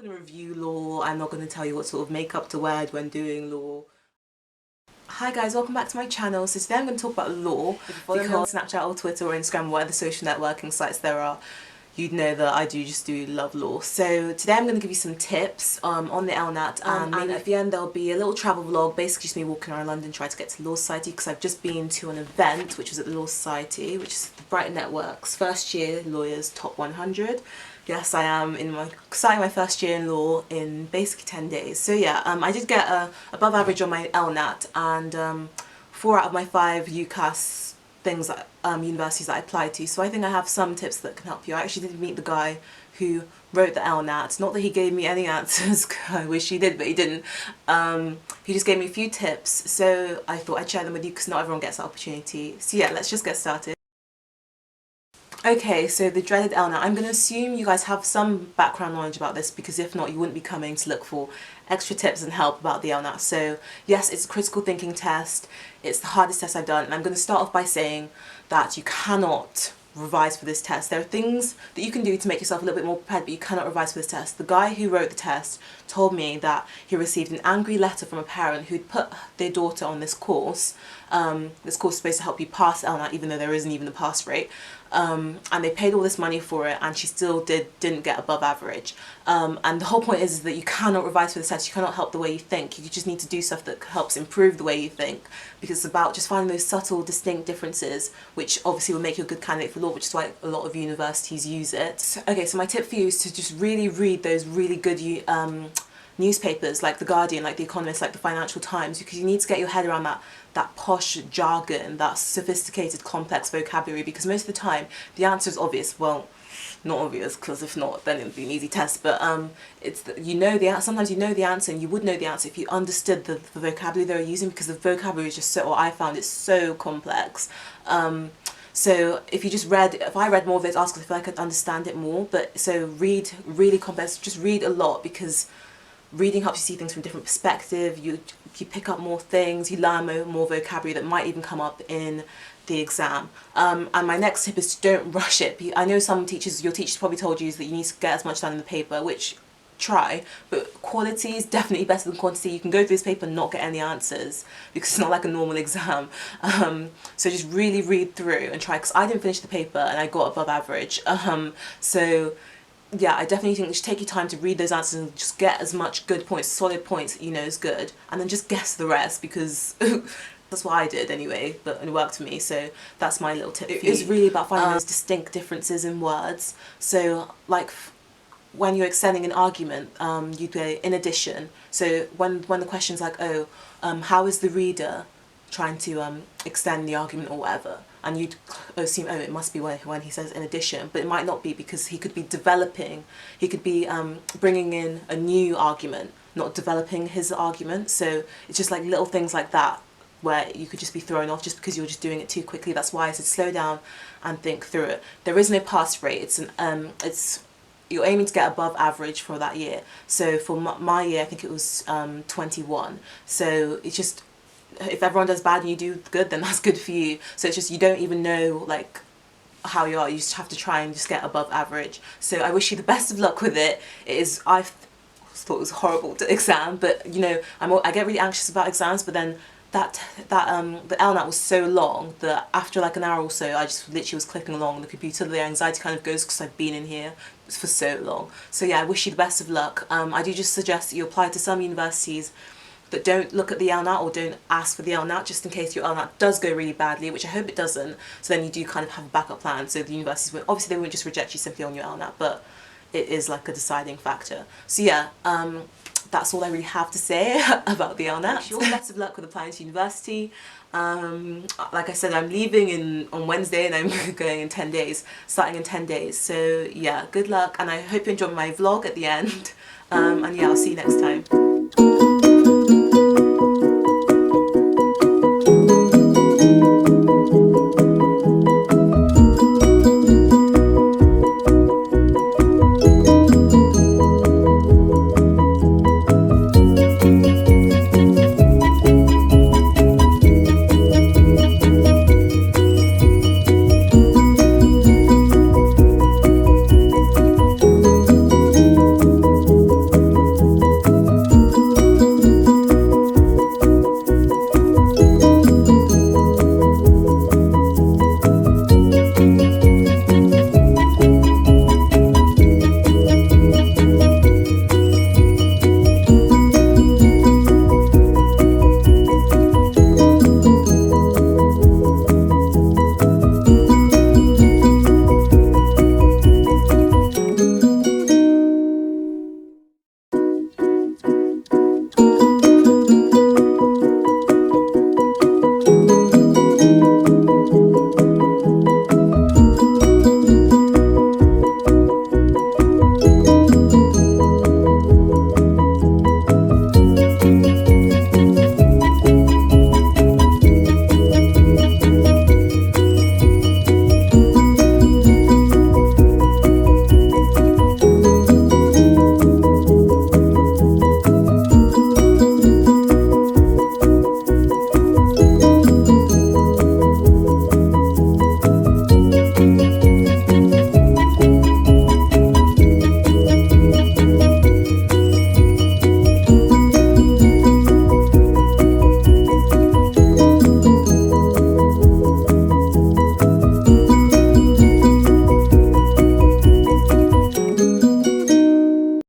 going to review law. I'm not going to tell you what sort of makeup to wear when doing law. Hi guys, welcome back to my channel. So today I'm going to talk about law. If you follow me on Snapchat or Twitter or Instagram, or whatever social networking sites there are, you'd know that I just love law. So today I'm going to give you some tips on the El-Nat, and at the end there'll be a little travel vlog, basically just me walking around London trying to get to the Law Society, because I've just been to an event which was at the Law Society, which is the Brighton Network's first year lawyers top 100. Yes, I am starting my first year in law in basically 10 days. So yeah, I did get above average on my El-Nat, and 4 out of my 5 UCAS things that universities that I applied to. So I think I have some tips that can help you. I actually did meet the guy who wrote the El-Nat. Not that he gave me any answers, I wish he did, but he didn't. He just gave me a few tips, so I thought I'd share them with you because not everyone gets that opportunity. So yeah, let's just get started. Okay, so the dreaded El-Nat. I'm going to assume you guys have some background knowledge about this, because if not, you wouldn't be coming to look for extra tips and help about the El-Nat. So yes, it's a critical thinking test. It's the hardest test I've done, and I'm going to start off by saying that you cannot revise for this test. There are things that you can do to make yourself a little bit more prepared, but you cannot revise for this test. The guy who wrote the test told me that he received an angry letter from a parent who'd put their daughter on this course. This course is supposed to help you pass El-Nat, even though there isn't even a pass rate. And they paid all this money for it, and she still didn't get above average. And the whole point is that you cannot revise for this test. You cannot help the way you think. You just need to do stuff that helps improve the way you think, because it's about just finding those subtle, distinct differences, which obviously will make you a good candidate for law, which is why a lot of universities use it. Okay, so my tip for you is to just really read those really good newspapers like The Guardian, like The Economist, like the Financial Times, because you need to get your head around that posh jargon, that sophisticated, complex vocabulary, because most of the time the answer is obvious. Well, not obvious, because if not, then it would be an easy test, but sometimes you know the answer, and you would know the answer if you understood the vocabulary they're using, because the vocabulary is just so, I found it so complex. So if I read more of those articles, I feel like I could understand it more. But so read really complex, just read a lot, because reading helps you see things from a different perspective. You pick up more things, you learn more vocabulary that might even come up in the exam. And my next tip is to don't rush it. I know some teachers, your teachers probably told you that you need to get as much done in the paper, which try, but quality is definitely better than quantity. You can go through this paper and not get any answers, because it's not like a normal exam. So just really read through and try, because I didn't finish the paper and I got above average. So yeah, I definitely think you should take your time to read those answers and just get as much good points, solid points that you know is good, and then just guess the rest, because that's what I did anyway, but it worked for me. So that's my little tip. It is really about finding those distinct differences in words. So like when you're extending an argument, you go in addition. So when the question's like, oh, how is the reader trying to extend the argument or whatever, and you'd assume, oh, it must be when he says in addition, but it might not be, because he could be bringing in a new argument, not developing his argument. So it's just like little things like that where you could just be thrown off just because you're just doing it too quickly. That's why I said slow down and think through it. There is no pass rate. You're aiming to get above average for that year. So for my year, I think it was 21. So it's just, if everyone does bad and you do good, then that's good for you. So it's just, you don't even know like how you are. You just have to try and just get above average. So I wish you the best of luck with it. I thought it was a horrible exam, but you know, I get really anxious about exams, but then the El-Nat was so long that after like an hour or so, I just literally was clicking along on the computer. The anxiety kind of goes, because I've been in here for so long. So yeah, I wish you the best of luck. I do just suggest that you apply to some universities that don't look at the El-Nat, or don't ask for the El-Nat, just in case your El-Nat does go really badly, which I hope it doesn't. So then you do kind of have a backup plan, so the universities won't, obviously they won't just reject you simply on your El-Nat, but it is like a deciding factor. So yeah, that's all I really have to say about the El-Nat. Wish you all the best of luck with applying to university. Like I said, I'm leaving on Wednesday, and I'm going in 10 days, starting in 10 days. So yeah, good luck, and I hope you enjoyed my vlog at the end. And yeah, I'll see you next time.